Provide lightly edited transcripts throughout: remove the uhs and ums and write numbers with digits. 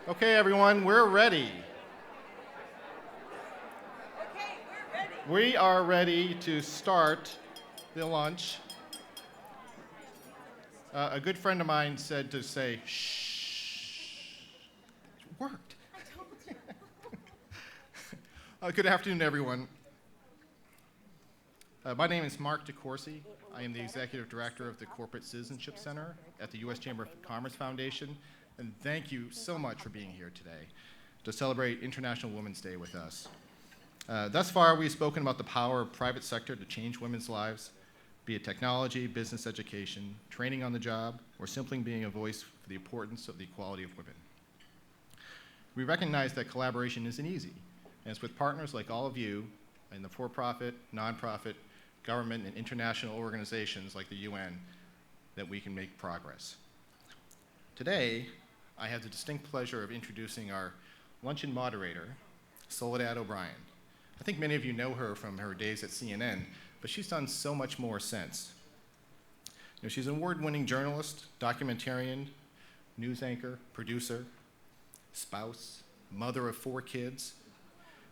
Okay, everyone, we're ready. Okay, we're ready. We are ready to start the lunch. A good friend of mine said to say, shh. It worked. I told you. Good afternoon, everyone. My name is Mark DeCourcy. I am the Executive Director of the Corporate Citizenship Center at the U.S. Chamber of Commerce Foundation, and thank you so much for being here today to celebrate International Women's Day with us. Thus far, we've spoken about the power of private sector to change women's lives, be it technology, business education, training on the job, or simply being a voice for the importance of the equality of women. We recognize that collaboration isn't easy, and it's with partners like all of you in the for-profit, nonprofit, government, and international organizations like the UN that we can make progress. Today, I have the distinct pleasure of introducing our luncheon moderator, Soledad O'Brien. I think many of you know her from her days at CNN, but she's done so much more since. She's an award-winning journalist, documentarian, news anchor, producer, spouse, mother of 4 kids.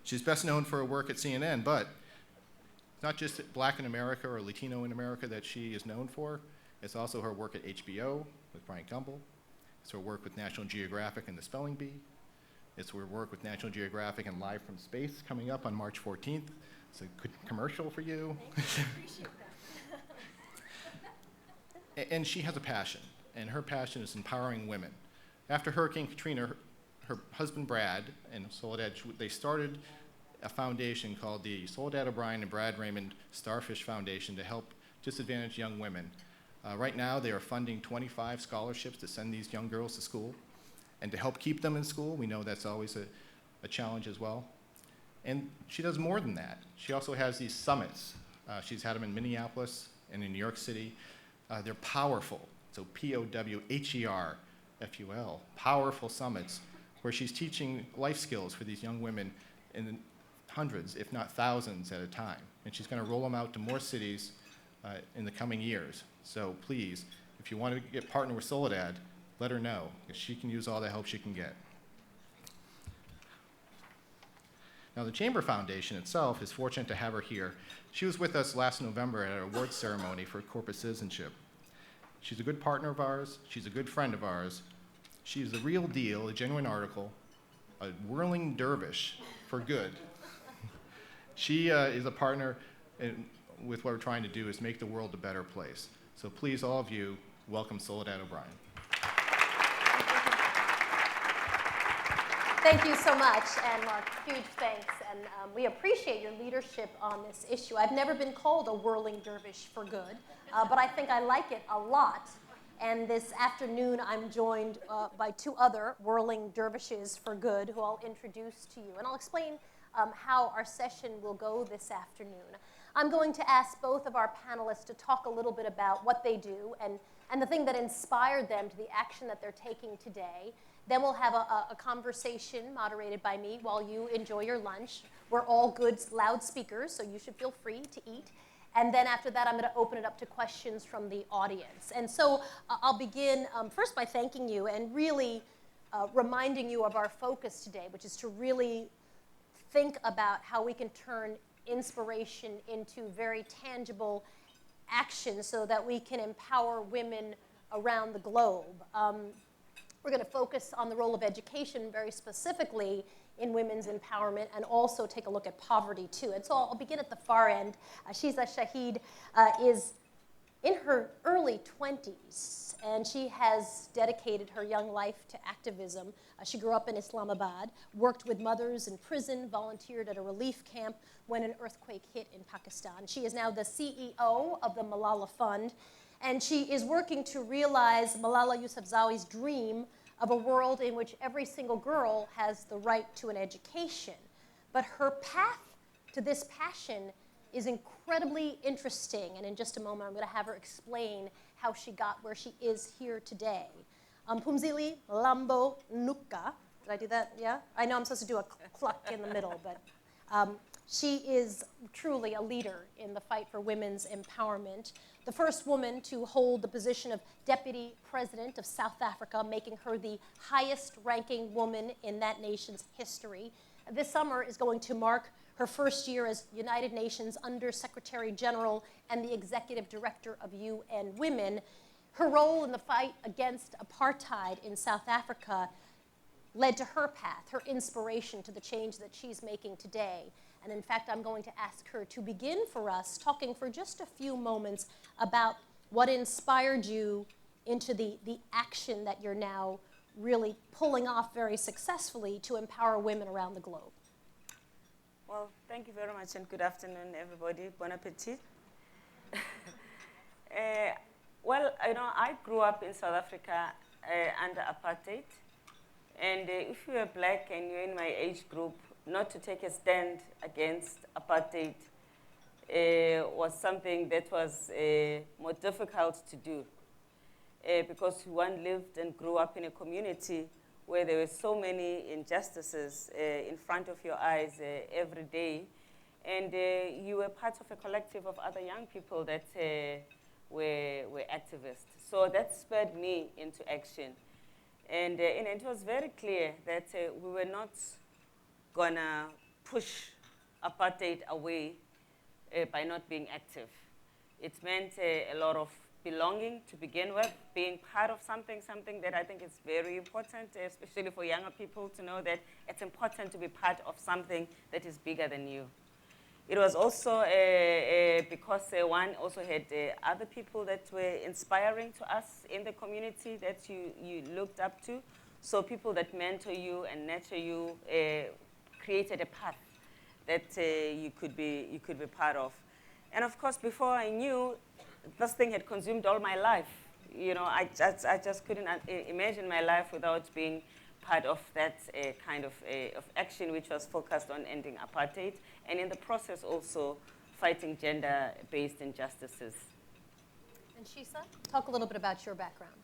She's best known for her work at CNN, but not just Black in America or Latino in America that she is known for. It's also her work at HBO with Brian Gumbel. It's her work with National Geographic and the Spelling Bee. It's her work with National Geographic and Live from Space coming up on March 14th. It's a good commercial for you. Thank you. I appreciate that. And she has a passion, and her passion is empowering women. After Hurricane Katrina, her husband Brad and Soledad, they started a foundation called the Soledad O'Brien and Brad Raymond Starfish Foundation to help disadvantaged young women. Right now, they are funding 25 scholarships to send these young girls to school and to help keep them in school. We know that's always a challenge as well. And she does more than that. She also has these summits. She's had them in Minneapolis and in New York City. They're powerful, so P-O-W-H-E-R-F-U-L, powerful summits where she's teaching life skills for these young women in hundreds, if not thousands at a time. And she's going to roll them out to more cities in the coming years. So please, if you want to get partnered with Soledad, let her know, because she can use all the help she can get. Now, the Chamber Foundation itself is fortunate to have her here. She was with us last November at our awards ceremony for corporate citizenship. She's a good partner of ours. She's a good friend of ours. She's the real deal, a genuine article, a whirling dervish for good. She is a partner with what we're trying to do is make the world a better place. So please, all of you, welcome Soledad O'Brien. Thank you so much, and Mark, huge thanks. And we appreciate your leadership on this issue. I've never been called a whirling dervish for good, but I think I like it a lot. And this afternoon, I'm joined by 2 other whirling dervishes for good, who I'll introduce to you. And I'll explain how our session will go this afternoon. I'm going to ask both of our panelists to talk a little bit about what they do and the thing that inspired them to the action that they're taking today. Then we'll have a conversation moderated by me while you enjoy your lunch. We're all good loudspeakers, so you should feel free to eat. And then after that, I'm going to open it up to questions from the audience. And so I'll begin first by thanking you and really reminding you of our focus today, which is to really think about how we can turn inspiration into very tangible action so that we can empower women around the globe. We're going to focus on the role of education very specifically in women's empowerment and also take a look at poverty too. And so I'll begin at the far end. Shiza Shahid is in her early 20s, and she has dedicated her young life to activism. She grew up in Islamabad, worked with mothers in prison, volunteered at a relief camp when an earthquake hit in Pakistan. She is now the CEO of the Malala Fund, and she is working to realize Malala Yousafzai's dream of a world in which every single girl has the right to an education. But her path to this passion is incredibly interesting, and in just a moment I'm going to have her explain how she got where she is here today. Phumzile Mlambo-Ngcuka, did I do that? Yeah? I know I'm supposed to do a cluck in the middle, but She is truly a leader in the fight for women's empowerment, the first woman to hold the position of Deputy President of South Africa, making her the highest-ranking woman in that nation's history. This summer is going to mark her first year as United Nations Under-Secretary General and the Executive Director of UN Women. Her role in the fight against apartheid in South Africa led to her path, her inspiration to the change that she's making today. And in fact, I'm going to ask her to begin for us, talking for just a few moments about what inspired you into the action that you're now really pulling off very successfully to empower women around the globe. Well, thank you very much, and good afternoon, everybody. Bon appetit. Well, I grew up in South Africa under apartheid. And if you are black and you're in my age group, not to take a stand against apartheid was something that was more difficult to do because one lived and grew up in a community where there were so many injustices in front of your eyes every day. And you were part of a collective of other young people that were activists. So that spurred me into action. And it was very clear that we were not going to push apartheid away by not being active. It meant a lot of belonging to begin with, being part of something that I think is very important, especially for younger people to know that it's important to be part of something that is bigger than you. It was also because one also had other people that were inspiring to us in the community that you looked up to. So people that mentor you and nurture you created a path that you could be part of. And of course, before I knew, this thing had consumed all my life. I just couldn't imagine my life without being part of that kind of action, which was focused on ending apartheid, and in the process also fighting gender-based injustices. And Shiza, talk a little bit about your background.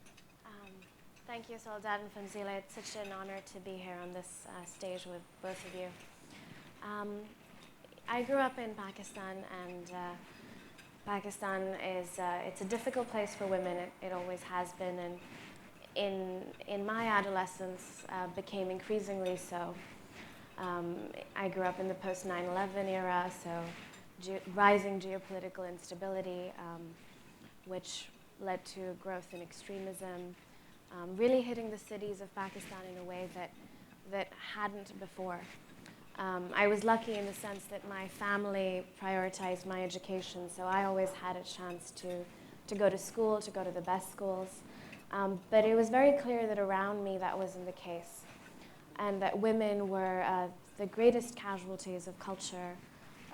Thank you, Soledad and Phumzile. It's such an honor to be here on this stage with both of you. I grew up in Pakistan, and Pakistan is it's a difficult place for women. It always has been, and in my adolescence became increasingly so. I grew up in the post 9/11 era, so rising geopolitical instability, which led to growth in extremism, really hitting the cities of Pakistan in a way that hadn't before. I was lucky in the sense that my family prioritized my education, so I always had a chance to go to school, to go to the best schools. But it was very clear that around me that wasn't the case, and that women were the greatest casualties of culture,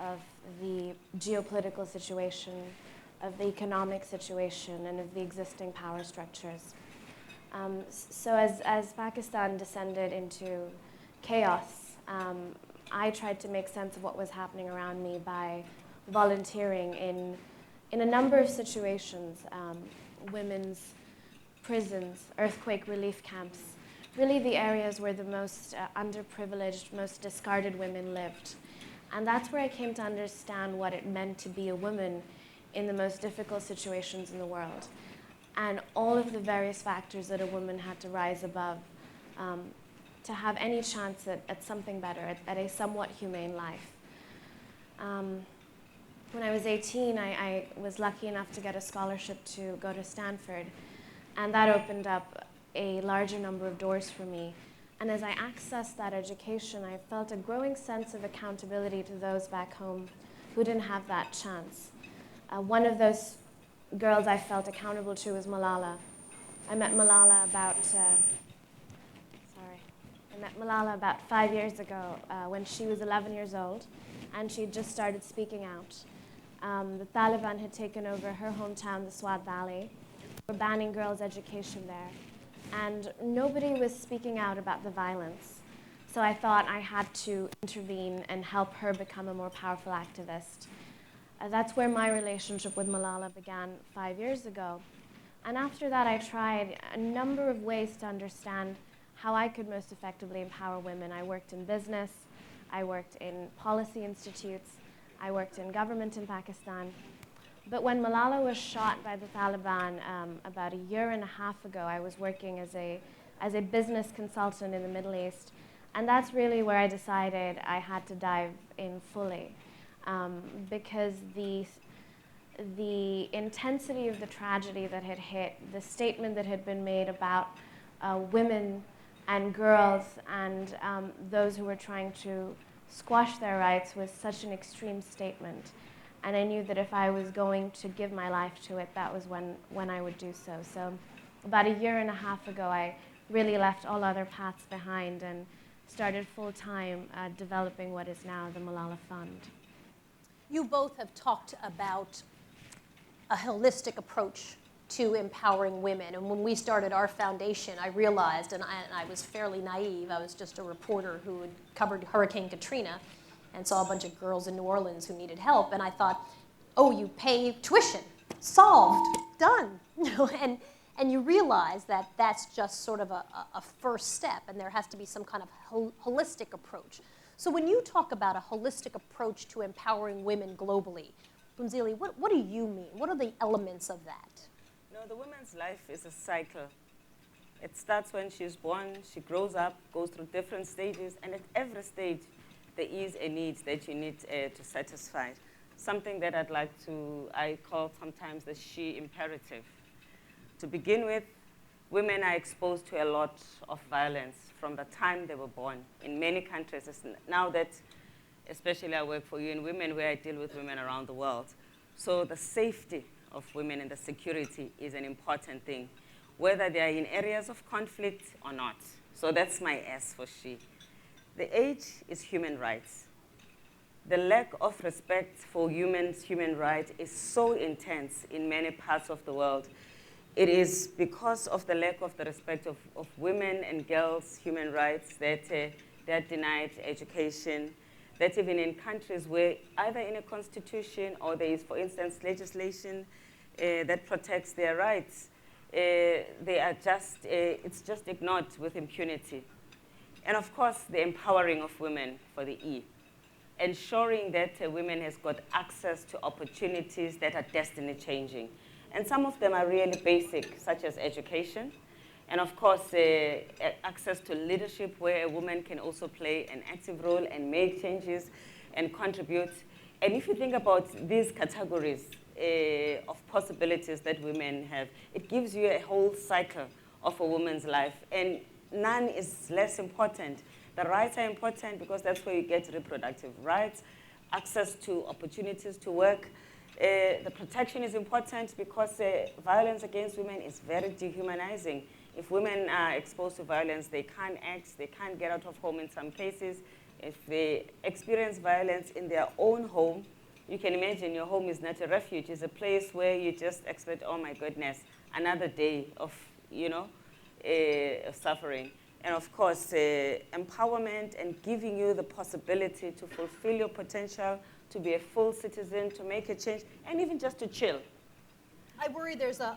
of the geopolitical situation, of the economic situation, and of the existing power structures. So as Pakistan descended into chaos, I tried to make sense of what was happening around me by volunteering in a number of situations, women's prisons, earthquake relief camps, really the areas where the most underprivileged, most discarded women lived. And that's where I came to understand what it meant to be a woman in the most difficult situations in the world, and all of the various factors that a woman had to rise above to have any chance at something better, at a somewhat humane life. When I was 18, I was lucky enough to get a scholarship to go to Stanford, and that opened up a larger number of doors for me. And as I accessed that education, I felt a growing sense of accountability to those back home who didn't have that chance. One of those girls I felt accountable to was Malala. I met Malala about 5 years ago when she was 11 years old, and she had just started speaking out. The Taliban had taken over her hometown, the Swat Valley. They were banning girls' education there, and nobody was speaking out about the violence. So I thought I had to intervene and help her become a more powerful activist. That's where my relationship with Malala began 5 years ago. And after that, I tried a number of ways to understand how I could most effectively empower women. I worked in business. I worked in policy institutes, I worked in government in Pakistan. But when Malala was shot by the Taliban about a year and a half ago, I was working as a business consultant in the Middle East. And that's really where I decided I had to dive in fully, because the intensity of the tragedy that had hit, the statement that had been made about women and girls and those who were trying to squash their rights was such an extreme statement. And I knew that if I was going to give my life to it, that was when I would do so. So about a year and a half ago, I really left all other paths behind and started full-time developing what is now the Malala Fund. You both have talked about a holistic approach to empowering women. And when we started our foundation, I realized, and I was fairly naive, I was just a reporter who had covered Hurricane Katrina and saw a bunch of girls in New Orleans who needed help. And I thought, oh, you pay tuition, solved, done. And you realize that that's just sort of a first step, and there has to be some kind of holistic approach. So when you talk about a holistic approach to empowering women globally, Phumzile, what do you mean? What are the elements of that? No, the woman's life is a cycle. It starts when she's born, she grows up, goes through different stages, and at every stage, there is a need that you need to satisfy. Something that I call sometimes the she imperative. To begin with, women are exposed to a lot of violence from the time they were born. In many countries, now that, especially I work for UN Women, where I deal with women around the world. So the safety of women and the security is an important thing, whether they are in areas of conflict or not. So that's my S for she. The H is human rights. The lack of respect for human rights is so intense in many parts of the world. It is because of the lack of the respect of women and girls' human rights that they're denied education, that even in countries where either in a constitution or there is, for instance, legislation that protects their rights, it's just ignored with impunity. And of course, the empowering of women for the E. Ensuring that women has got access to opportunities that are destiny changing. And some of them are really basic, such as education. And of course, access to leadership, where a woman can also play an active role and make changes and contribute. And if you think about these categories of possibilities that women have, it gives you a whole cycle of a woman's life. And none is less important. The rights are important because that's where you get reproductive rights, access to opportunities to work. The protection is important because violence against women is very dehumanizing. If women are exposed to violence, they can't act, they can't get out of home in some cases. If they experience violence in their own home, you can imagine your home is not a refuge. It's a place where you just expect, oh my goodness, another day of, suffering. And of course, empowerment and giving you the possibility to fulfill your potential, to be a full citizen, to make a change, and even just to chill. I worry there's a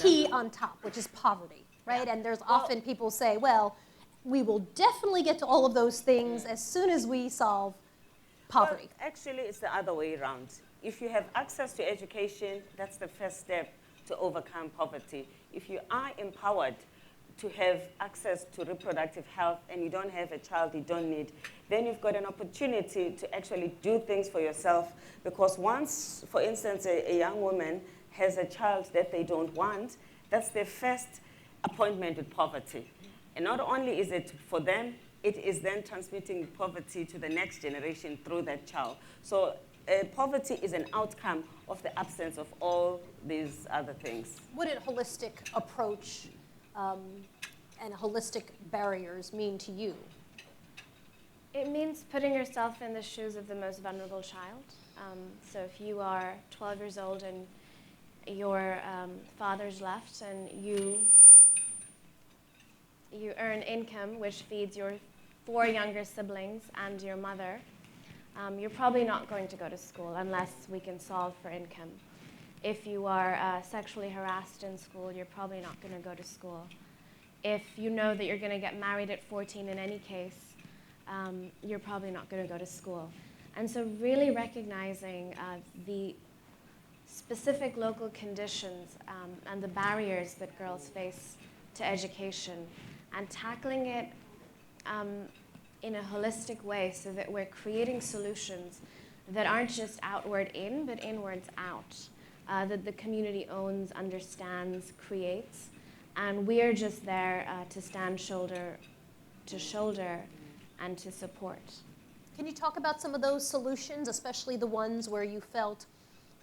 P on top, which is poverty, right? Yeah. And there's often people say, well, we will definitely get to all of those things as soon as we solve poverty. Well, actually, it's the other way around. If you have access to education, that's the first step to overcome poverty. If you are empowered to have access to reproductive health and you don't have a child you don't need, then you've got an opportunity to actually do things for yourself. Because once, for instance, a young woman has a child that they don't want, that's their first appointment with poverty. And not only is it for them, it is then transmitting poverty to the next generation through that child. So poverty is an outcome of the absence of all these other things. What did a holistic approach and holistic barriers mean to you? It means putting yourself in the shoes of the most vulnerable child. So if you are 12 years old and your father's left and you earn income which feeds your 4 younger siblings and your mother, you're probably not going to go to school unless we can solve for income. If you are sexually harassed in school, you're probably not going to go to school. If you know that you're going to get married at 14 in any case, you're probably not going to go to school. And so really recognizing the specific local conditions and the barriers that girls face to education and tackling it in a holistic way so that we're creating solutions that aren't just outward in, but inwards out, that the community owns, understands, creates, and we're just there to stand shoulder to shoulder and to support. Can you talk about some of those solutions, especially the ones where you felt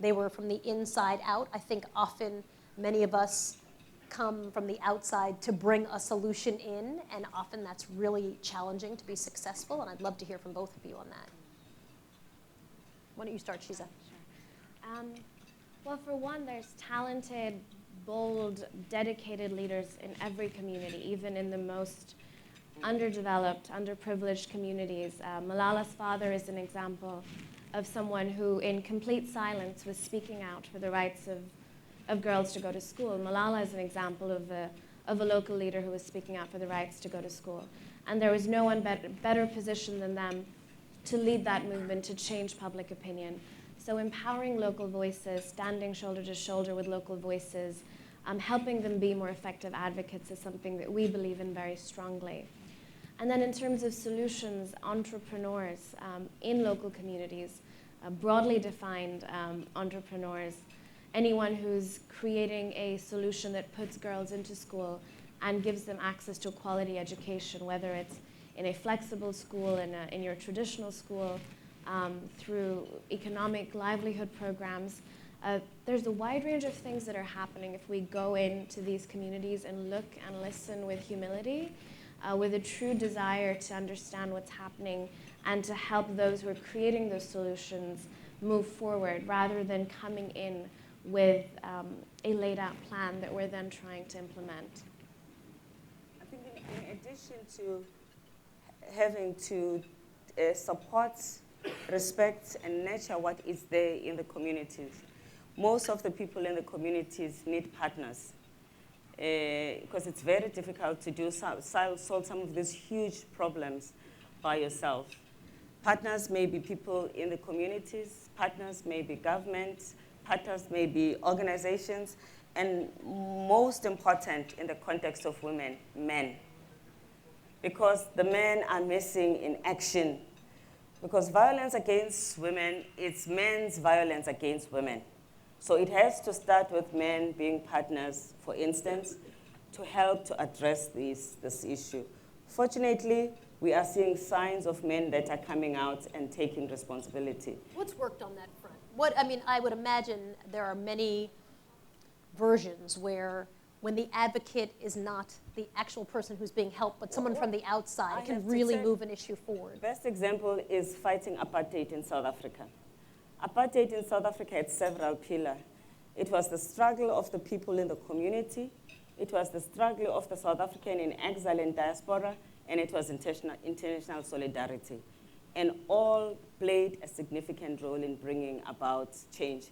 they were from the inside out? I think often many of us come from the outside to bring a solution in, and often that's really challenging to be successful, and I'd love to hear from both of you on that. Why don't you start, Shiza? Sure. Well, for one, there's talented, bold, dedicated leaders in every community, even in the most underdeveloped, underprivileged communities. Malala's father is an example of someone who, in complete silence, was speaking out for the rights of girls to go to school. Malala is an example of a local leader who was speaking out for the rights to go to school. And there was no one better positioned than them to lead that movement, to change public opinion. So empowering local voices, standing shoulder to shoulder with local voices, helping them be more effective advocates is something that we believe in very strongly. And then in terms of solutions, entrepreneurs in local communities, broadly defined entrepreneurs, anyone who's creating a solution that puts girls into school and gives them access to a quality education, whether it's in a flexible school, in your traditional school, through economic livelihood programs. There's a wide range of things that are happening if we go into these communities and look and listen with humility, with a true desire to understand what's happening and to help those who are creating those solutions move forward, rather than coming in with a laid out plan that we're then trying to implement. I think in addition to having to support, respect, and nurture what is there in the communities, most of the people in the communities need partners, because it's very difficult to solve some of these huge problems by yourself. Partners may be people in the communities, partners may be governments, partners may be organizations, and most important in the context of women, men. Because the men are missing in action. Because violence against women, it's men's violence against women. So it has to start with men being partners, for instance, to help to address this issue. Fortunately, we are seeing signs of men that are coming out and taking responsibility. What's worked on that front? I would imagine there are many versions where when the advocate is not the actual person who's being helped, but someone from the outside can really move an issue forward. Best example is fighting apartheid in South Africa. Apartheid in South Africa had several pillars. It was the struggle of the people in the community, it was the struggle of the South African in exile and diaspora, and it was international solidarity. And all played a significant role in bringing about change.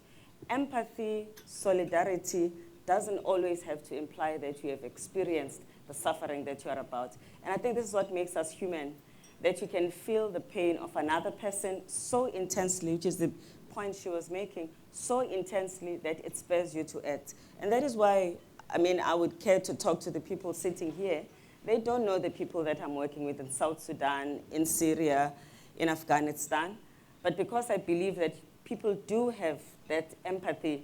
Empathy, solidarity, doesn't always have to imply that you have experienced the suffering that you are about. And I think this is what makes us human, that you can feel the pain of another person so intensely, which is the point she was making, so intensely that it spurs you to act. And that is why, I would care to talk to the people sitting here. They don't know the people that I'm working with in South Sudan, in Syria, in Afghanistan. But because I believe that people do have that empathy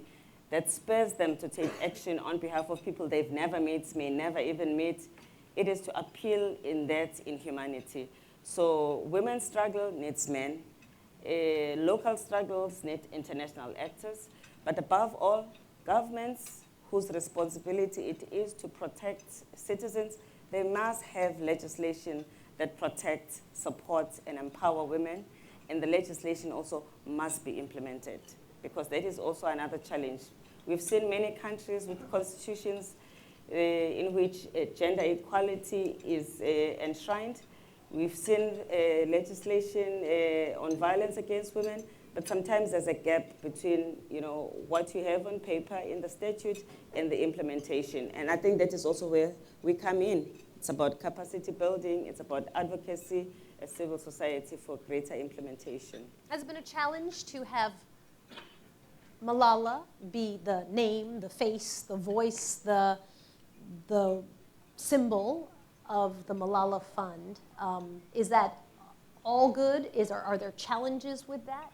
that spurs them to take action on behalf of people they've never met, may never even meet, it is to appeal in humanity. So women's struggle needs men. Local struggles need international actors. But above all, governments whose responsibility it is to protect citizens, they must have legislation that protects, supports, and empower women. And the legislation also must be implemented, because that is also another challenge. We've seen many countries with constitutions in which gender equality is enshrined. We've seen legislation on violence against women, but sometimes there's a gap between what you have on paper in the statute and the implementation. And I think that is also where we come in. It's about capacity building, it's about advocacy, civil society for greater implementation. Has it been a challenge to have Malala be the name, the face, the voice, the symbol of the Malala Fund? Is that all good? Are there challenges with that?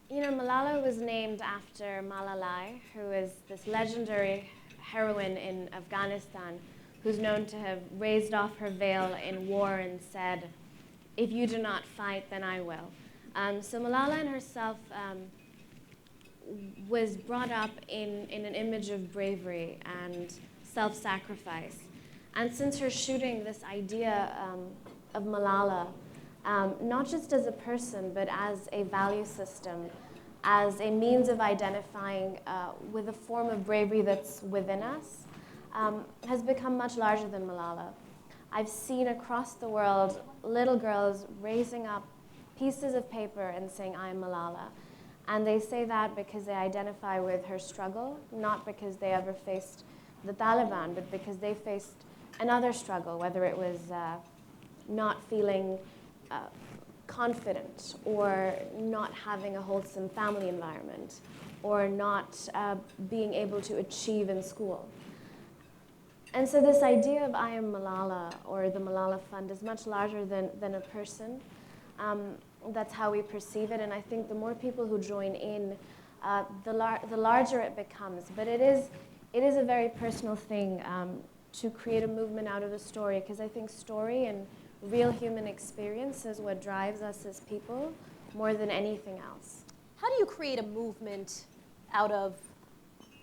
You know, Malala was named after Malala, who is this legendary heroine in Afghanistan, who's known to have raised off her veil in war and said, "If you do not fight, then I will." So Malala in herself was brought up in an image of bravery and self-sacrifice. And since her shooting, this idea of Malala, not just as a person, but as a value system, as a means of identifying with a form of bravery that's within us, has become much larger than Malala. I've seen across the world little girls raising up pieces of paper and saying, "I am Malala." And they say that because they identify with her struggle, not because they ever faced the Taliban, but because they faced another struggle, whether it was not feeling confident, or not having a wholesome family environment, or not being able to achieve in school. And so this idea of I am Malala, or the Malala Fund, is much larger than a person. That's how we perceive it, and I think the more people who join in, the larger it becomes. But it is a very personal thing to create a movement out of a story, because I think story and real human experience is what drives us as people more than anything else. How do you create a movement out of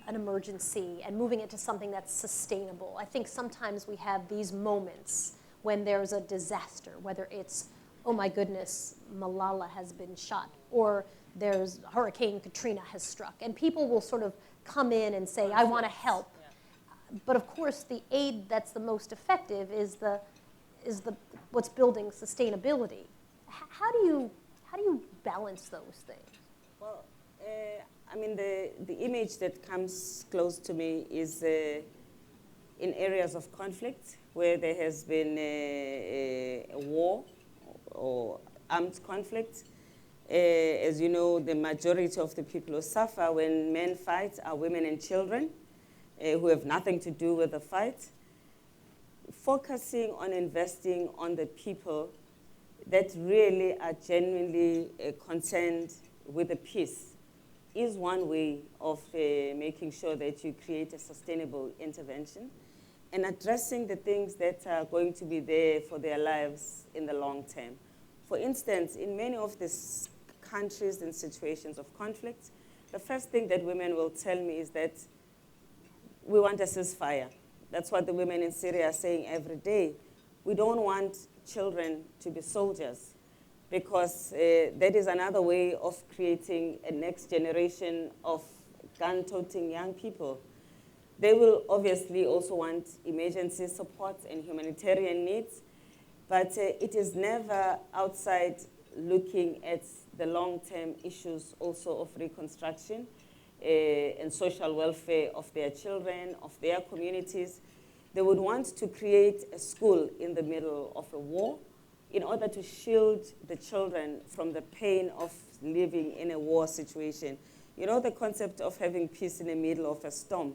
an emergency and moving it to something that's sustainable? I think sometimes we have these moments when there's a disaster, whether it's, oh my goodness, Malala has been shot, or there's Hurricane Katrina has struck, and people will sort of come in and say, I want to help. Yeah. But of course, the aid that's the most effective is what's building sustainability. How do you balance those things? Well, I mean, the image that comes close to me is in areas of conflict where there has been a war or armed conflict. As you know, the majority of the people who suffer when men fight are women and children who have nothing to do with the fight. Focusing on investing on the people that really are genuinely concerned with the peace is one way of making sure that you create a sustainable intervention and addressing the things that are going to be there for their lives in the long term. For instance, in many of these countries and situations of conflict, the first thing that women will tell me is that we want a ceasefire. That's what the women in Syria are saying every day. We don't want children to be soldiers, because that is another way of creating a next generation of gun-toting young people. They will obviously also want emergency support and humanitarian needs, but it is never outside looking at the long-term issues also of reconstruction and social welfare of their children, of their communities. They would want to create a school in the middle of a war in order to shield the children from the pain of living in a war situation. You know, the concept of having peace in the middle of a storm.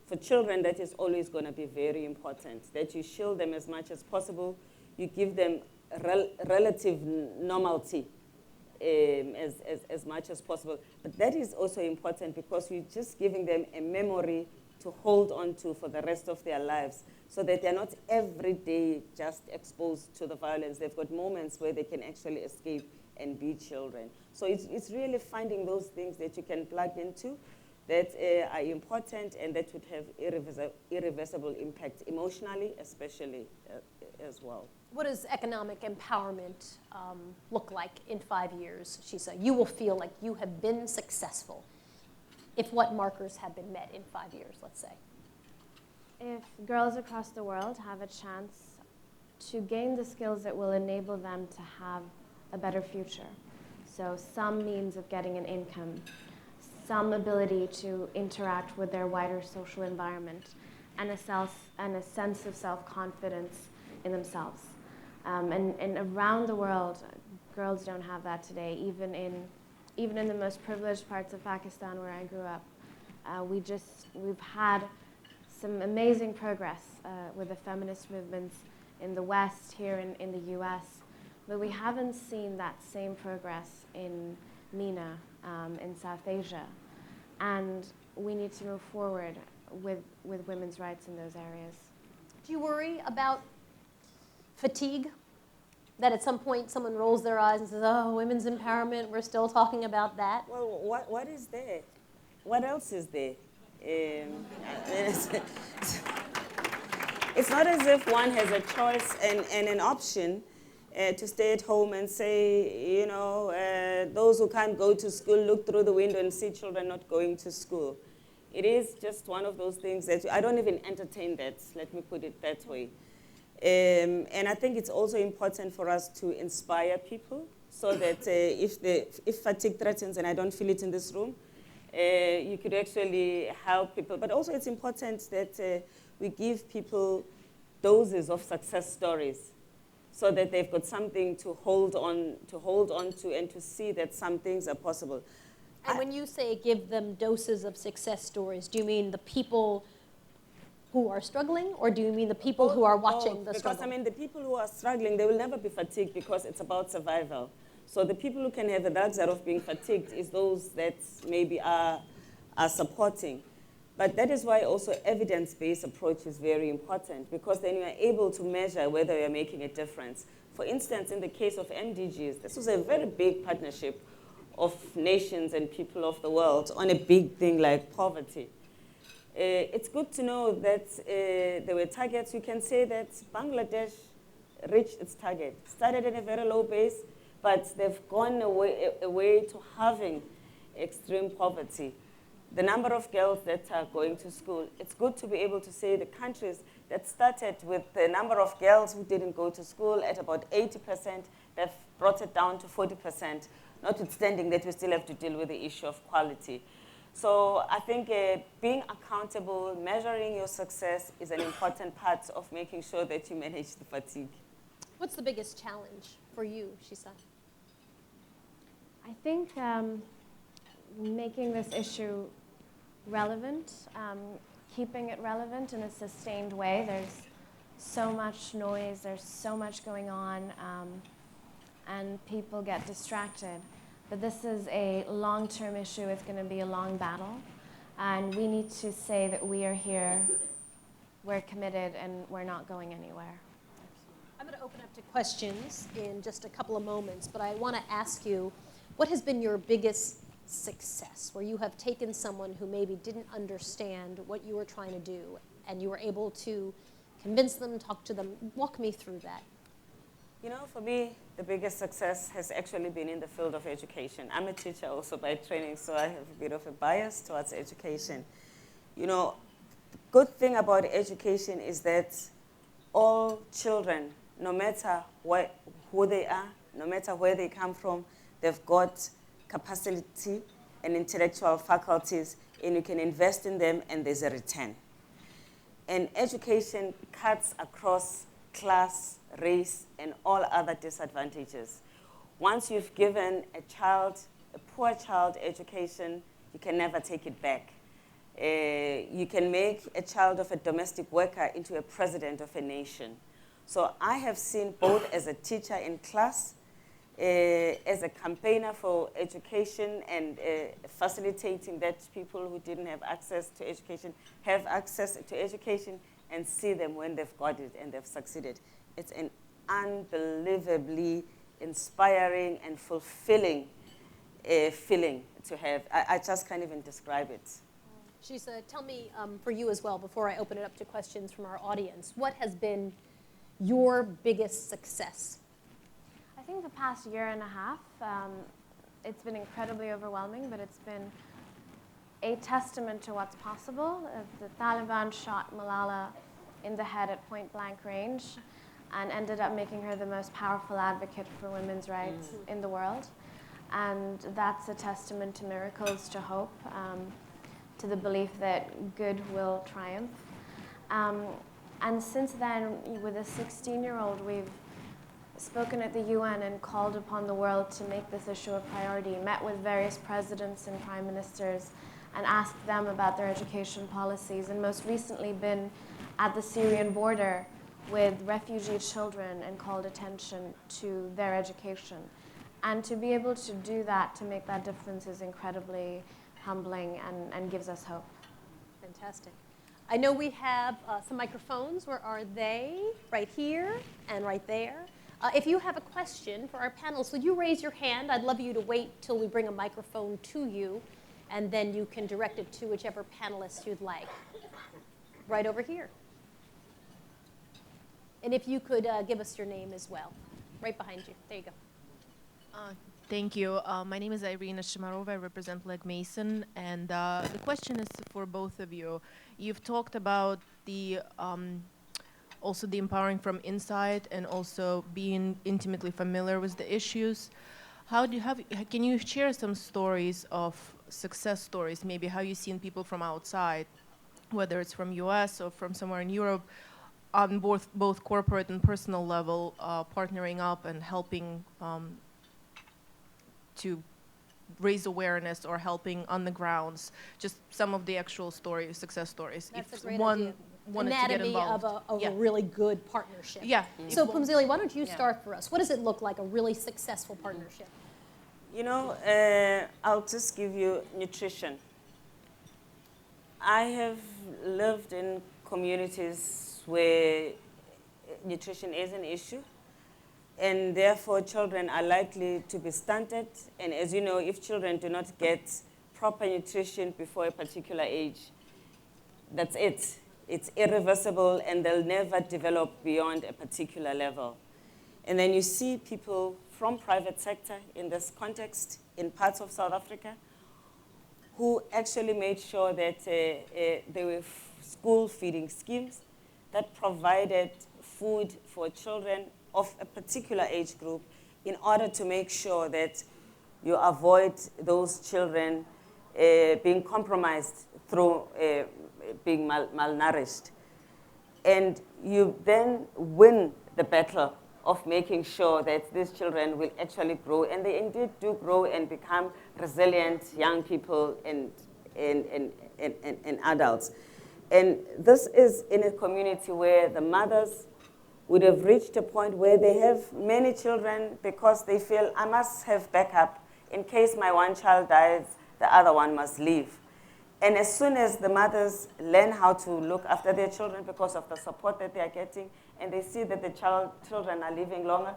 For children, that is always going to be very important, that you shield them as much as possible. You give them relative normality as much as possible. But that is also important because you're just giving them a memory to hold on to for the rest of their lives, so that they're not every day just exposed to the violence. They've got moments where they can actually escape and be children. So it's really finding those things that you can plug into that are important and that would have irreversible impact emotionally, especially as well. What does economic empowerment look like in 5 years, Shiza? You will feel like you have been successful if what markers have been met in 5 years, let's say. If girls across the world have a chance to gain the skills that will enable them to have a better future, so some means of getting an income, some ability to interact with their wider social environment, and a sense of self-confidence in themselves. And around the world, girls don't have that today. Even in the most privileged parts of Pakistan where I grew up, we've had some amazing progress with the feminist movements in the West, here in the US, but we haven't seen that same progress in MENA, in South Asia. And we need to move forward with women's rights in those areas. Do you worry about fatigue? That at some point someone rolls their eyes and says, oh, women's empowerment, we're still talking about that? Well, what is there? What else is there? It's not as if one has a choice and an option to stay at home and say, you know, those who can't go to school look through the window and see children not going to school. It is just one of those things that I don't even entertain that, let me put it that way. And I think it's also important for us to inspire people so that if fatigue threatens, and I don't feel it in this room, you could actually help people. But also it's important that we give people doses of success stories so that they've got something to hold on to and to see that some things are possible. And when you say give them doses of success stories, do you mean the people who are struggling, or do you mean the people who are watching the struggle? Because, I mean, the people who are struggling, they will never be fatigued because it's about survival. So the people who can have the dark side of being fatigued is those that maybe are supporting. But that is why also evidence-based approach is very important, because then you are able to measure whether you're making a difference. For instance, in the case of MDGs, this was a very big partnership of nations and people of the world on a big thing like poverty. It's good to know that there were targets. You can say that Bangladesh reached its target. Started at a very low base, but they've gone away to having extreme poverty. The number of girls that are going to school, it's good to be able to say the countries that started with the number of girls who didn't go to school at about 80%, they've brought it down to 40%, notwithstanding that we still have to deal with the issue of quality. So I think being accountable, measuring your success is an important part of making sure that you manage the fatigue. What's the biggest challenge for you, Shiza? I think making this issue relevant, keeping it relevant in a sustained way. There's so much noise, there's so much going on, and people get distracted. But this is a long-term issue. It's going to be a long battle. And we need to say that we are here, we're committed, and we're not going anywhere. I'm going to open up to questions in just a couple of moments, but I want to ask you, what has been your biggest success, where you have taken someone who maybe didn't understand what you were trying to do, and you were able to convince them, talk to them? Walk me through that. You know, for me, the biggest success has actually been in the field of education. I'm a teacher also by training, so I have a bit of a bias towards education. You know, the good thing about education is that all children, no matter who they are, no matter where they come from, they've got capacity and intellectual faculties, and you can invest in them and there's a return. And education cuts across class, race, and all other disadvantages. Once you've given a poor child education, you can never take it back. You can make a child of a domestic worker into a president of a nation. So I have seen both as a teacher in class, as a campaigner for education and facilitating that people who didn't have access to education have access to education, and see them when they've got it and they've succeeded. It's an unbelievably inspiring and fulfilling feeling to have. I just can't even describe it. Shiza, tell me, for you as well, before I open it up to questions from our audience, what has been your biggest success? I think the past year and a half, it's been incredibly overwhelming, but it's been a testament to what's possible. The Taliban shot Malala in the head at point-blank range and ended up making her the most powerful advocate for women's rights in the world. And that's a testament to miracles, to hope, to the belief that good will triumph. And since then, with a 16-year-old, spoken at the UN and called upon the world to make this issue a priority, met with various presidents and prime ministers and asked them about their education policies, and most recently been at the Syrian border with refugee children and called attention to their education. And to be able to do that, to make that difference, is incredibly humbling and gives us hope. Fantastic. I know we have some microphones. Where are they? Right here and right there. If you have a question for our panelists, would you raise your hand? I'd love you to wait till we bring a microphone to you, and then you can direct it to whichever panelist you'd like. Right over here. And if you could give us your name as well. Right behind you. There you go. Thank you. My name is Irina Shimarova. I represent Legg Mason. And the question is for both of you. You've talked about the also the empowering from inside and also being intimately familiar with the issues. Can you share some stories of success stories, maybe how you've seen people from outside, whether it's from US or from somewhere in Europe, on both corporate and personal level, partnering up and helping to raise awareness or helping on the grounds, just some of the actual stories, success stories. That's if a great one idea. wanted Anatomy to get involved. of Yeah. a really good partnership. Yeah. So Phumzile, why don't you Yeah. start for us? What does it look like, a really successful partnership? You know, I'll just give you nutrition. I have lived in communities where nutrition is an issue, and therefore children are likely to be stunted. And as you know, if children do not get proper nutrition before a particular age, that's it. It's irreversible, and they'll never develop beyond a particular level. And then you see people from private sector in this context in parts of South Africa who actually made sure that there were school feeding schemes that provided food for children of a particular age group in order to make sure that you avoid those children being compromised through being malnourished. And you then win the battle of making sure that these children will actually grow, and they indeed do grow and become resilient young people and adults. And this is in a community where the mothers would have reached a point where they have many children because they feel, I must have backup. In case my one child dies, the other one must leave. And as soon as the mothers learn how to look after their children because of the support that they are getting, and they see that the children are living longer,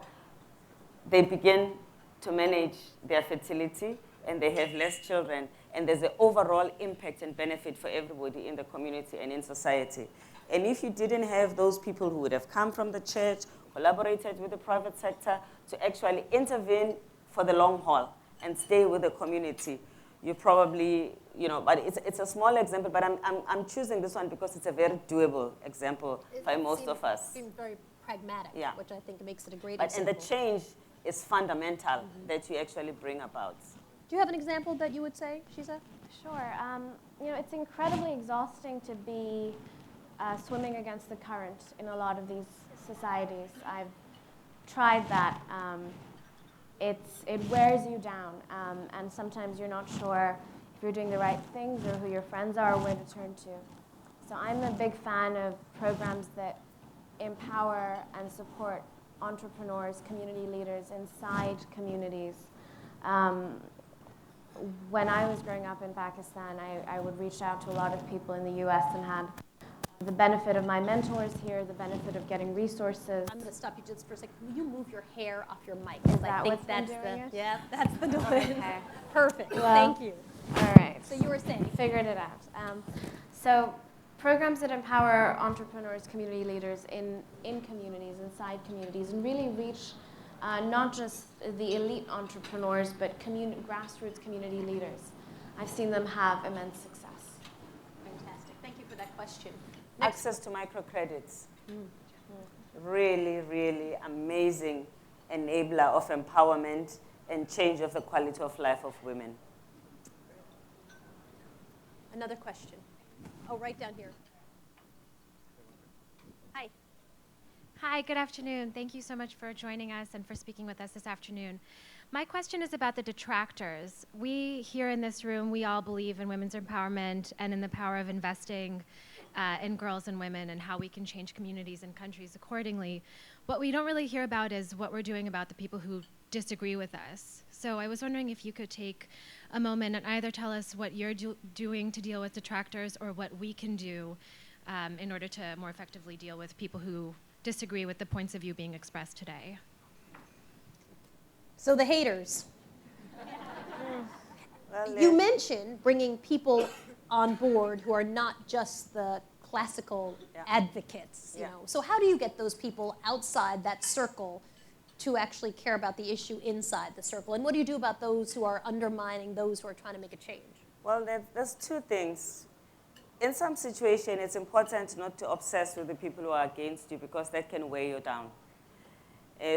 they begin to manage their fertility, and they have less children. And there's an overall impact and benefit for everybody in the community and in society. And if you didn't have those people who would have come from the church, collaborated with the private sector to actually intervene for the long haul and stay with the community, you probably, but it's a small example, but I'm choosing this one because it's a very doable example by most of us. It seems very pragmatic, Yeah. which I think makes it a great And example. the change is fundamental that you actually bring about. Do you have an example that you would say, Shiza? Sure. It's incredibly exhausting to be swimming against the current in a lot of these societies. I've tried that. It wears you down, and sometimes you're not sure if you're doing the right things or who your friends are or where to turn to. So I'm a big fan of programs that empower and support entrepreneurs, community leaders inside communities. When I was growing up in Pakistan, I would reach out to a lot of people in the US and had the benefit of my mentors here, the benefit of getting resources. I'm going to stop you just for a second. Will you move your hair off your mic? Is I that think what's been that's doing it? Yeah, that's the doing. Okay. Perfect. Well, Thank you. All right. So you were saying? Figured it out. So programs that empower entrepreneurs, community leaders in communities, inside communities, and really reach not just the elite entrepreneurs, but grassroots community leaders. I've seen them have immense success. Fantastic. Thank you for that question. Access to microcredits. Really, really amazing enabler of empowerment and change of the quality of life of women. Another question. Oh, right down here. Hi. Hi, good afternoon. Thank you so much for joining us and for speaking with us this afternoon. My question is about the detractors. We here in this room, we all believe in women's empowerment and in the power of investing in girls and women and how we can change communities and countries accordingly. What we don't really hear about is what we're doing about the people who disagree with us. So I was wondering if you could take a moment and either tell us what you're doing to deal with detractors or what we can do in order to more effectively deal with people who disagree with the points of view being expressed today. So the haters. Well, You mentioned bringing people on board who are not just the classical advocates. You know. So how do you get those people outside that circle to actually care about the issue inside the circle? And what do you do about those who are undermining those who are trying to make a change? Well, there's two things. In some situations, it's important not to obsess with the people who are against you because that can weigh you down.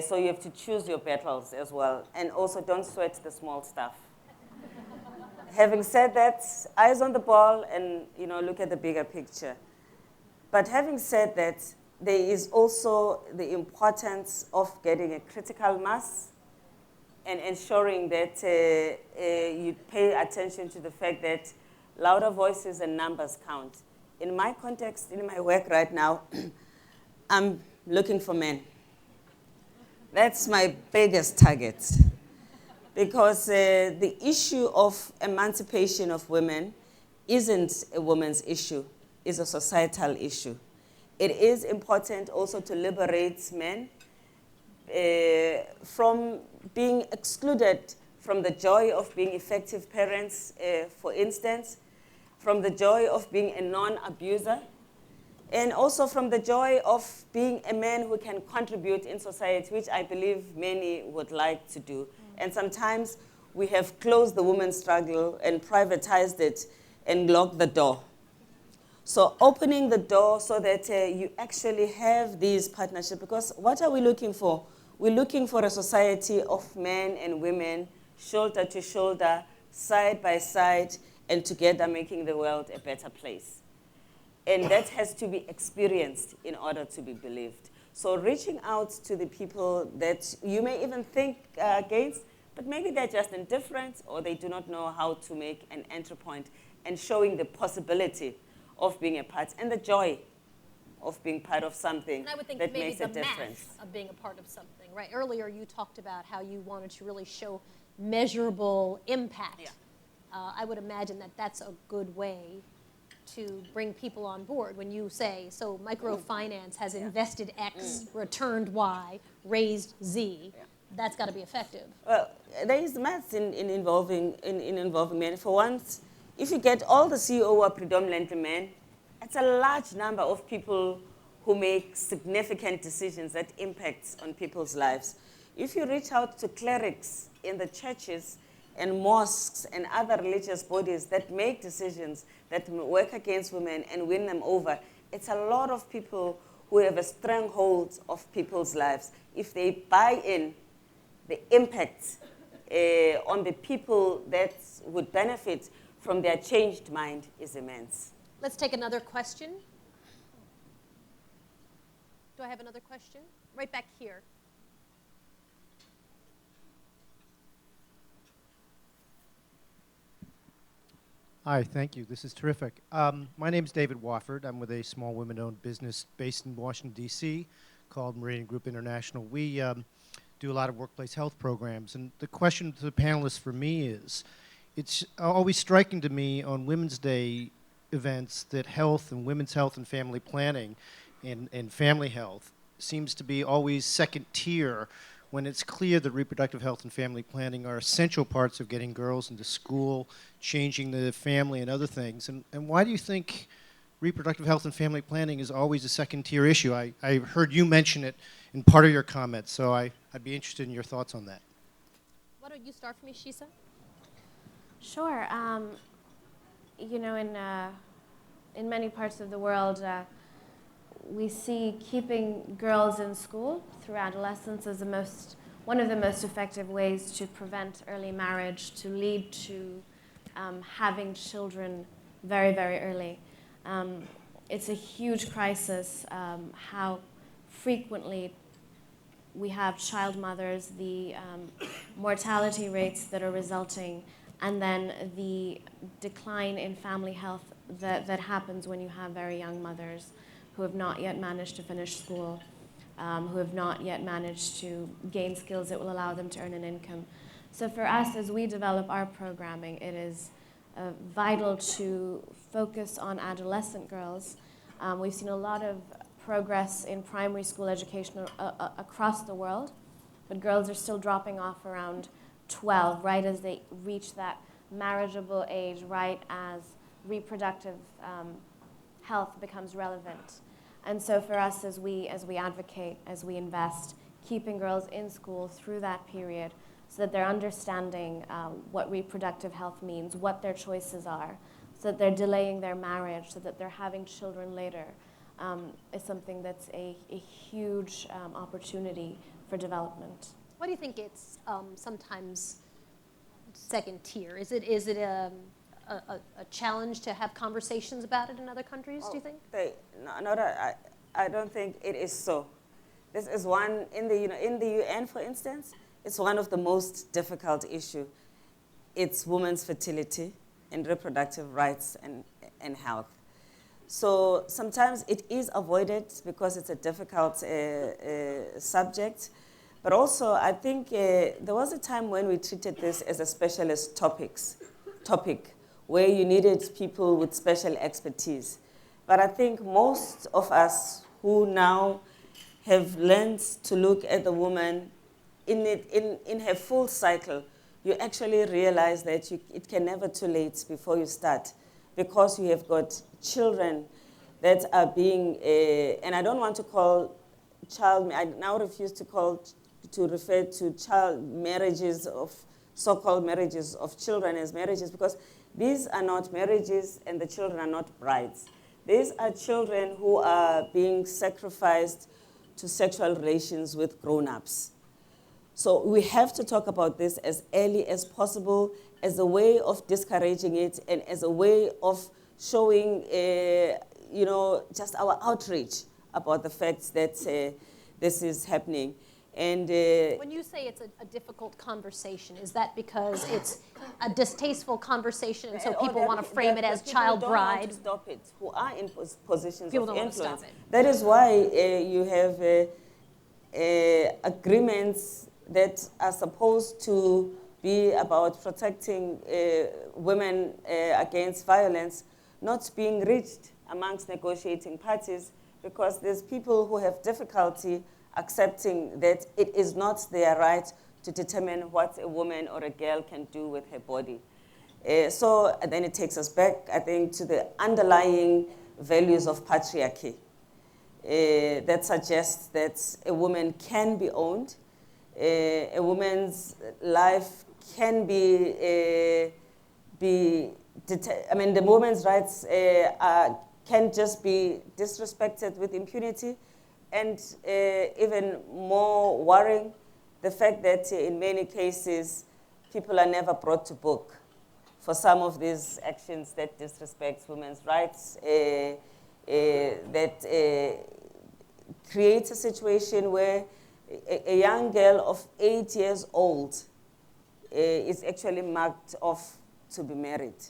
So you have to choose your battles as well. And also don't sweat the small stuff. Having said that, eyes on the ball and look at the bigger picture. But having said that, there is also the importance of getting a critical mass and ensuring that you pay attention to the fact that louder voices and numbers count. In my context, in my work right now, I'm looking for men. That's my biggest target. Because the issue of emancipation of women isn't a woman's issue, it's a societal issue. It is important also to liberate men from being excluded from the joy of being effective parents, for instance, from the joy of being a non-abuser, and also from the joy of being a man who can contribute in society, which I believe many would like to do. And sometimes we have closed the women's struggle and privatized it and locked the door. So opening the door so that you actually have these partnerships, because what are we looking for? We're looking for a society of men and women, shoulder to shoulder, side by side, and together making the world a better place. And that has to be experienced in order to be believed. So reaching out to the people that you may even think against, but maybe they're just indifferent or they do not know how to make an entry point, and showing the possibility of being a part and the joy of being part of something And I would think that maybe makes the a difference. math of being a part of something, right? Earlier you talked about how you wanted to really show measurable impact. Yeah. I would imagine that that's a good way to bring people on board when you say, so microfinance has invested X, returned Y, raised Z. That's got to be effective. Well, there is maths in involving men. For once, if you get all the CEO who are predominantly men, it's a large number of people who make significant decisions that impacts on people's lives. If you reach out to clerics in the churches and mosques and other religious bodies that make decisions that work against women and win them over, it's a lot of people who have a stronghold of people's lives. If they buy in, the impact on the people that would benefit from their changed mind is immense. Let's take another question. Do I have another question? Right back here. Hi, thank you. This is terrific. My name is David Wofford. I'm with a small women-owned business based in Washington, D.C. called Meridian Group International. We do a lot of workplace health programs. And the question to the panelists for me is, it's always striking to me on Women's Day events that health and women's health and family planning and family health seems to be always second tier when it's clear that reproductive health and family planning are essential parts of getting girls into school, changing the family and other things. And why do you think reproductive health and family planning is always a second tier issue? I heard you mention it in part of your comments, so I'd be interested in your thoughts on that. Why don't you start for me, Shiza? Sure. You know, in many parts of the world, we see keeping girls in school through adolescence as one of the most effective ways to prevent early marriage, to lead to having children very, very early. It's a huge crisis how frequently we have child mothers, the mortality rates that are resulting, and then the decline in family health that happens when you have very young mothers who have not yet managed to finish school, who have not yet managed to gain skills that will allow them to earn an income. So for us, as we develop our programming, it is vital to focus on adolescent girls. We've seen a lot of progress in primary school education across the world, but girls are still dropping off around 12, right as they reach that marriageable age, right as reproductive health becomes relevant. And so for us, as we advocate, as we invest, keeping girls in school through that period so that they're understanding what reproductive health means, what their choices are, so that they're delaying their marriage, so that they're having children later, is something that's a huge opportunity for development. Why do you think it's sometimes second tier? Is it a challenge to have conversations about it in other countries, do you think? I don't think it is so. This is one, in the UN, for instance, it's one of the most difficult issues. It's women's fertility and reproductive rights and health. So sometimes it is avoided because it's a difficult subject. But also, I think there was a time when we treated this as a specialist topic where you needed people with special expertise. But I think most of us who now have learned to look at the woman in her full cycle, you actually realize that it can never too late before you start, because you have got children that are being, and I don't want to call I now refuse to refer to child marriages of, so-called marriages of children as marriages, because these are not marriages and the children are not brides. These are children who are being sacrificed to sexual relations with grown-ups. So we have to talk about this as early as possible as a way of discouraging it and as a way of showing, just our outrage about the fact that this is happening. And when you say it's a difficult conversation, is that because it's a distasteful conversation and so people want to frame it as child bride? Want to stop it, who are in positions People of don't want to influence. stop it. That is why you have agreements that are supposed to be about protecting women against violence not being reached amongst negotiating parties, because there's people who have difficulty accepting that it is not their right to determine what a woman or a girl can do with her body. So then it takes us back, I think, to the underlying values of patriarchy that suggests that a woman can be owned, a woman's life can the woman's rights can just be disrespected with impunity. And even more worrying, the fact that in many cases, people are never brought to book for some of these actions that disrespect women's rights, that creates a situation where a young girl of 8 years old is actually marked off to be married.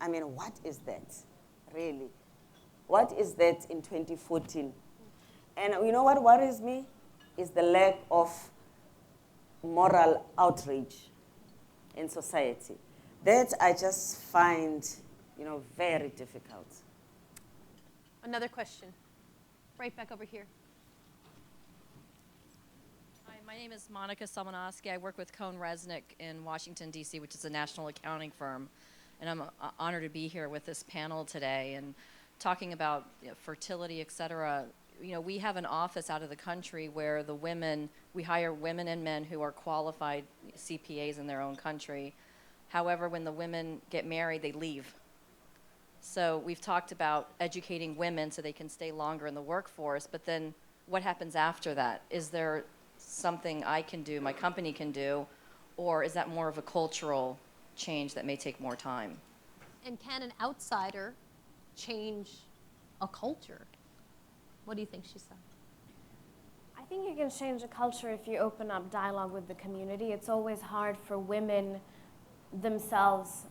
I mean, what is that, really? What is that in 2014? And you know what worries me? Is the lack of moral outrage in society. That I just find, very difficult. Another question. Right back over here. Hi, my name is Monica Salmanowski. I work with Cohn Resnick in Washington, D.C., which is a national accounting firm. And I'm honored to be here with this panel today and talking about fertility, et cetera. We have an office out of the country where we hire women and men who are qualified CPAs in their own country. However, when the women get married, they leave. So we've talked about educating women so they can stay longer in the workforce, but then what happens after that? Is there something I can do, my company can do, or is that more of a cultural change that may take more time? And can an outsider change a culture? What do you think, Shiza? think you can change a culture if you open up dialogue with the community. It's always hard for women themselves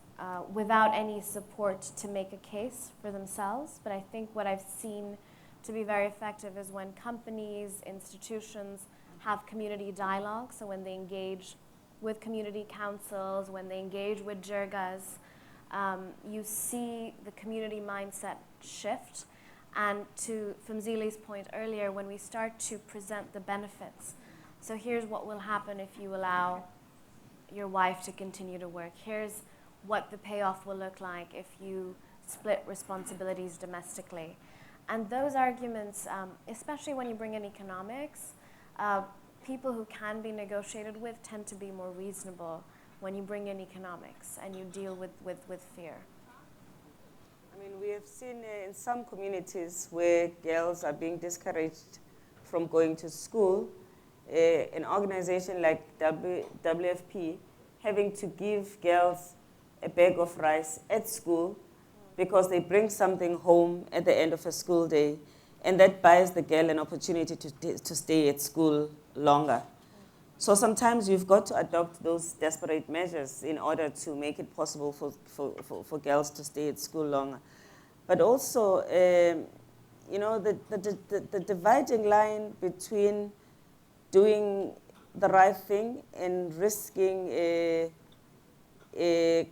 without any support to make a case for themselves. But I think what I've seen to be very effective is when companies, institutions have community dialogue. So when they engage with community councils, when they engage with jirgas, you see the community mindset shift. And to Phumzile's point earlier, when we start to present the benefits, so here's what will happen if you allow your wife to continue to work. Here's what the payoff will look like if you split responsibilities domestically. And those arguments, especially when you bring in economics, people who can be negotiated with tend to be more reasonable when you bring in economics and you deal with fear. I mean, we have seen in some communities where girls are being discouraged from going to school, an organization like WFP having to give girls a bag of rice at school because they bring something home at the end of a school day, and that buys the girl an opportunity to stay at school longer. So sometimes you've got to adopt those desperate measures in order to make it possible for girls to stay at school longer. But also, you know, the dividing line between doing the right thing and risking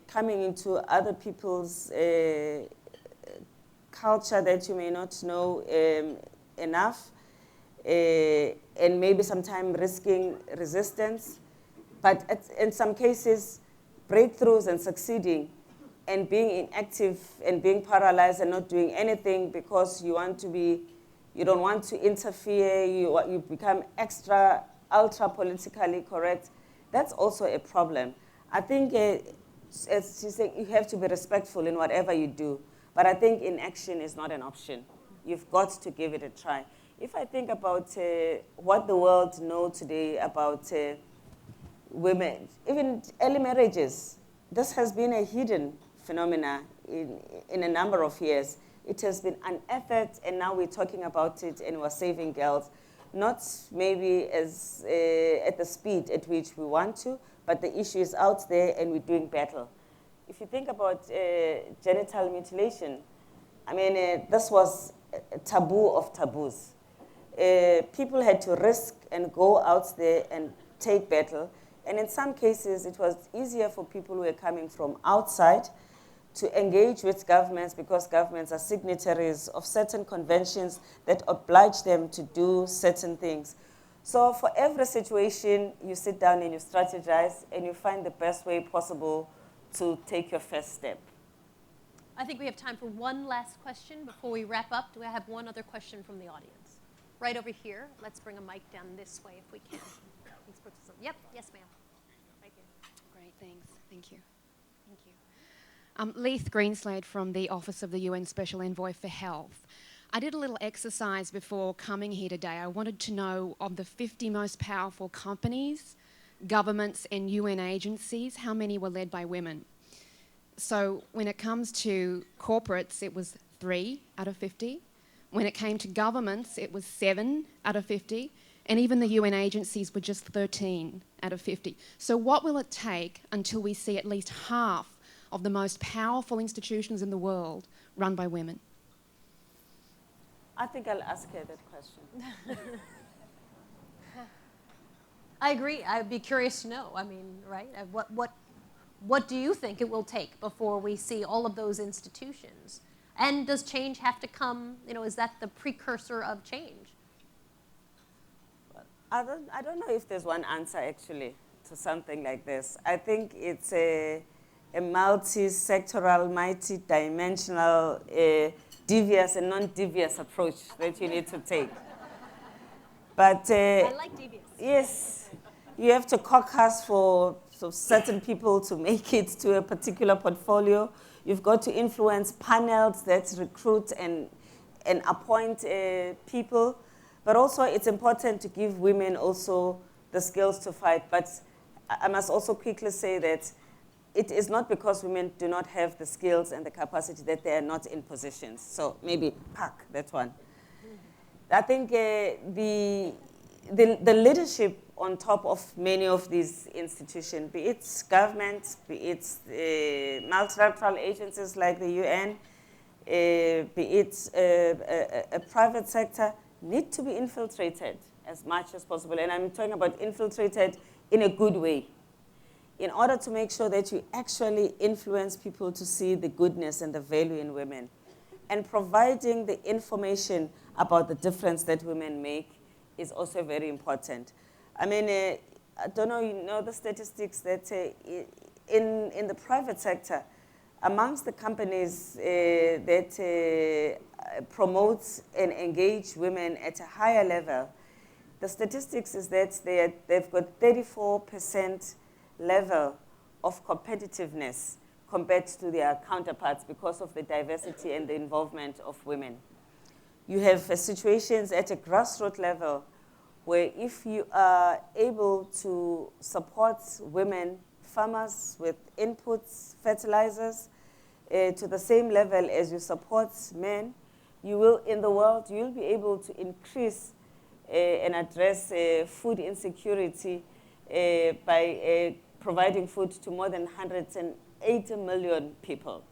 coming into other people's culture that you may not know enough, and maybe sometimes risking resistance, but in some cases, breakthroughs and succeeding, and being inactive and being paralyzed and not doing anything because you don't want to interfere, you become ultra politically correct. That's also a problem. I think, as she's saying, you have to be respectful in whatever you do, but I think inaction is not an option. You've got to give it a try. If I think about what the world knows today about women, even early marriages, this has been a hidden phenomena in a number of years. It has been unearthed, and now we're talking about it, and we're saving girls, not maybe as at the speed at which we want to, but the issue is out there, and we're doing battle. If you think about genital mutilation, I mean, this was a taboo of taboos. People had to risk and go out there and take battle. And in some cases, it was easier for people who were coming from outside to engage with governments because governments are signatories of certain conventions that oblige them to do certain things. So for every situation, you sit down and you strategize and you find the best way possible to take your first step. I think we have time for one last question before we wrap up. Do I have one other question from the audience? Right over here. Let's bring a mic down this way if we can. Yep, yes, ma'am. Right here. Great, thanks. Thank you. Thank you. Leith Greenslade from the Office of the UN Special Envoy for Health. I did a little exercise before coming here today. I wanted to know of the 50 most powerful companies, governments, and UN agencies, how many were led by women? So when it comes to corporates, it was 3 out of 50. When it came to governments, it was 7 out of 50. And even the UN agencies were just 13 out of 50. So what will it take until we see at least half of the most powerful institutions in the world run by women? I think I'll ask her that question. I agree. I'd be curious to know. I mean, right? What do you think it will take before we see all of those institutions? And does change have to come, you know, is that the precursor of change? I don't know if there's one answer, actually, to something like this. I think it's a multi-sectoral, multi-dimensional, devious and non-devious approach that you need to take. But I like devious. Yes, you have to caucus for certain people to make it to a particular portfolio. You've got to influence panels that recruit and appoint people. But also, it's important to give women also the skills to fight. But I must also quickly say that it is not because women do not have the skills and the capacity that they are not in positions. So maybe park that one. I think the leadership on top of many of these institutions, be it government, be it multilateral agencies like the UN, be it a private sector, need to be infiltrated as much as possible. And I'm talking about infiltrated in a good way, in order to make sure that you actually influence people to see the goodness and the value in women. And providing the information about the difference that women make is also very important. I mean, I don't know, you know the statistics that in the private sector, amongst the companies that promote and engage women at a higher level, the statistics is that they've got 34% level of competitiveness compared to their counterparts because of the diversity and the involvement of women. You have situations at a grassroots level where if you are able to support women farmers with inputs, fertilizers, to the same level as you support men, you will, in the world, you'll be able to increase and address food insecurity by providing food to more than 180 million people.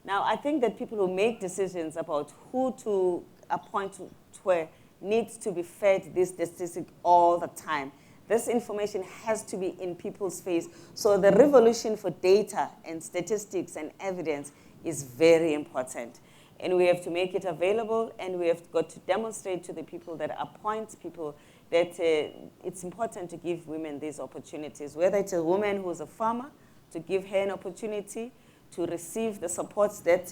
Now, I think that people who make decisions about who to appoint to where needs to be fed this statistic all the time. This information has to be in people's face. So the revolution for data and statistics and evidence is very important. And we have to make it available, and we have got to demonstrate to the people that appoint people that it's important to give women these opportunities, whether it's a woman who's a farmer, to give her an opportunity to receive the supports that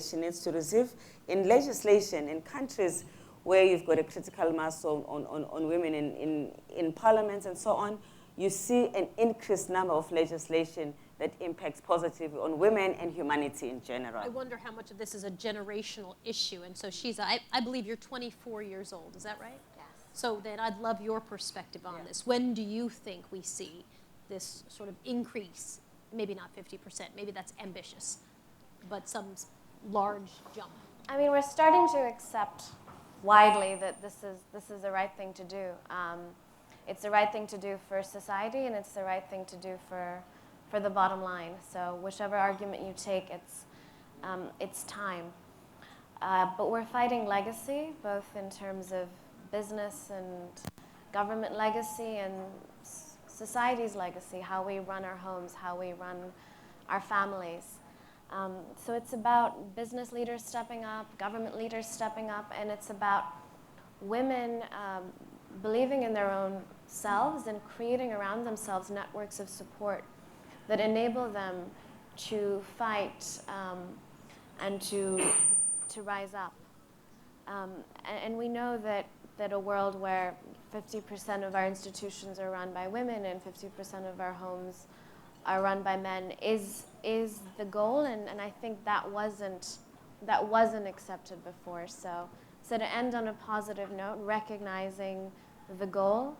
she needs to receive. In legislation, in countries where you've got a critical mass on women in parliaments and so on, you see an increased number of legislation that impacts positively on women and humanity in general. I wonder how much of this is a generational issue. And so Shiza, I believe you're 24 years old, is that right? Yes. So then I'd love your perspective on this. When do you think we see this sort of increase? Maybe not 50%, maybe that's ambitious, but some large jump. I mean, we're starting to accept widely that this is the right thing to do. It's the right thing to do for society, and it's the right thing to do for the bottom line. So whichever argument you take, it's time. But we're fighting legacy, both in terms of business and government legacy and society's legacy, how we run our homes, how we run our families. So it's about business leaders stepping up, government leaders stepping up, and it's about women believing in their own selves and creating around themselves networks of support that enable them to fight and to rise up. And we know that a world where 50% of our institutions are run by women and 50% of our homes are run by men is the goal, and I think that wasn't accepted before. So to end on a positive note, recognizing the goal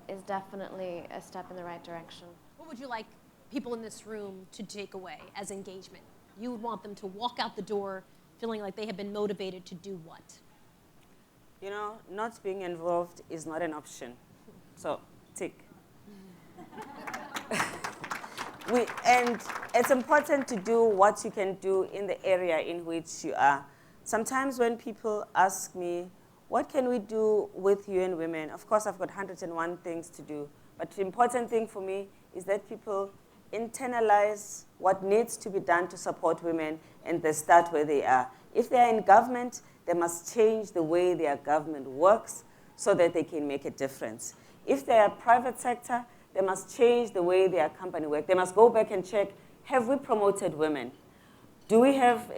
is definitely a step in the right direction. What would you like people in this room to take away as engagement? You would want them to walk out the door feeling like they have been motivated to do what? You know, not being involved is not an option. So, tick. And it's important to do what you can do in the area in which you are. Sometimes when people ask me, what can we do with UN Women? Of course, I've got 101 things to do. But the important thing for me is that people internalize what needs to be done to support women, and they start where they are. If they are in government, they must change the way their government works so that they can make a difference. If they are private sector, they must change the way their company works. They must go back and check, have we promoted women? Do we have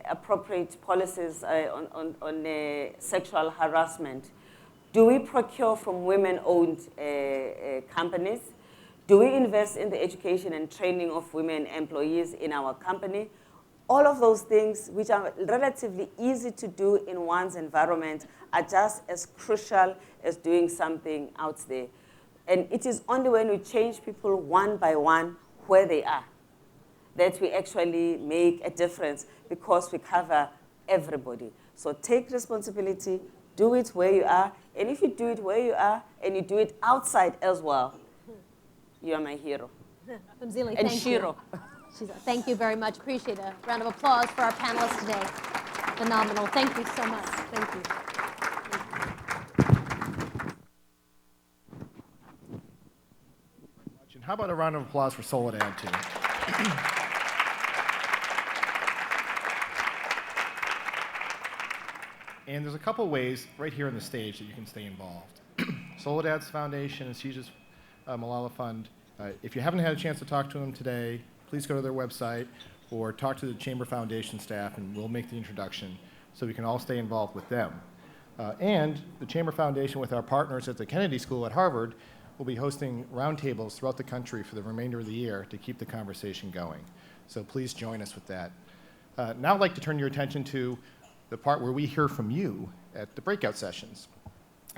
appropriate policies on sexual harassment? Do we procure from women-owned companies? Do we invest in the education and training of women employees in our company? All of those things, which are relatively easy to do in one's environment, are just as crucial as doing something out there. And it is only when we change people one by one where they are that we actually make a difference, because we cover everybody. So take responsibility, Do it where you are. And if you do it where you are and you do it outside as well, you are my hero. Phumzile, And thank Shiro. you. Shiza, thank you very much. Appreciate a round of applause for our panelists today. Phenomenal. Thank you so much. Thank you. And how about a round of applause for Soledad, too? And there's a couple ways right here on the stage that you can stay involved. Soledad's foundation and Shiza's Malala Fund. If you haven't had a chance to talk to them today, please go to their website or talk to the Chamber Foundation staff, and we'll make the introduction so we can all stay involved with them. And the Chamber Foundation, with our partners at the Kennedy School at Harvard, will be hosting roundtables throughout the country for the remainder of the year to keep the conversation going. So please join us with that. Now I'd like to turn your attention to the part where we hear from you at the breakout sessions.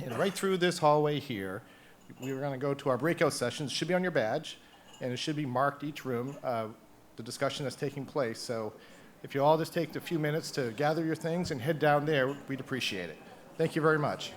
And right through this hallway here, we're going to go to our breakout sessions. It should be on your badge, and it should be marked each room, the discussion that's taking place. So if you all just take a few minutes to gather your things and head down there, we'd appreciate it. Thank you very much.